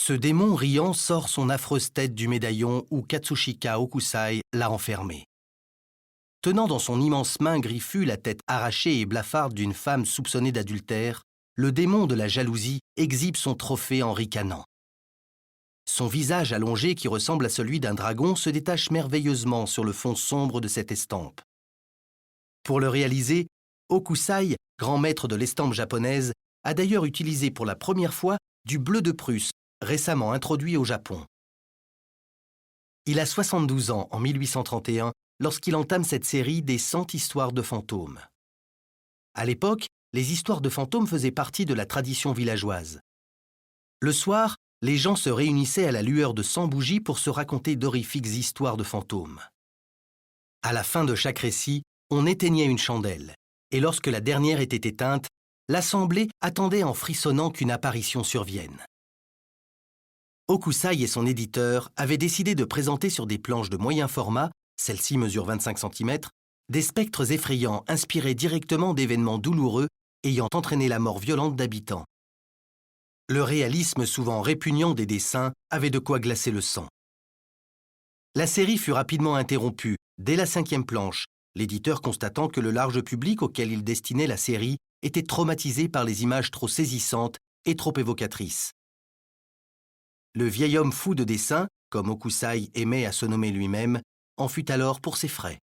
Ce démon riant sort son affreuse tête du médaillon où Katsushika Okusai l'a enfermé. Tenant dans son immense main griffue la tête arrachée et blafarde d'une femme soupçonnée d'adultère, le démon de la jalousie exhibe son trophée en ricanant. Son visage allongé qui ressemble à celui d'un dragon se détache merveilleusement sur le fond sombre de cette estampe. Pour le réaliser, Okusai, grand maître de l'estampe japonaise, a d'ailleurs utilisé pour la première fois du bleu de Prusse, récemment introduit au Japon. Il a 72 ans en 1831 lorsqu'il entame cette série des 100 histoires de fantômes. À l'époque, les histoires de fantômes faisaient partie de la tradition villageoise. Le soir, les gens se réunissaient à la lueur de 100 bougies pour se raconter d'horrifiques histoires de fantômes. À la fin de chaque récit, on éteignait une chandelle, et lorsque la dernière était éteinte, l'assemblée attendait en frissonnant qu'une apparition survienne. Okusai et son éditeur avaient décidé de présenter sur des planches de moyen format, celle-ci mesure 25 cm, des spectres effrayants inspirés directement d'événements douloureux ayant entraîné la mort violente d'habitants. Le réalisme souvent répugnant des dessins avait de quoi glacer le sang. La série fut rapidement interrompue, dès la 5e planche, l'éditeur constatant que le large public auquel il destinait la série était traumatisé par les images trop saisissantes et trop évocatrices. Le vieil homme fou de dessin, comme Okusai aimait à se nommer lui-même, en fut alors pour ses frais.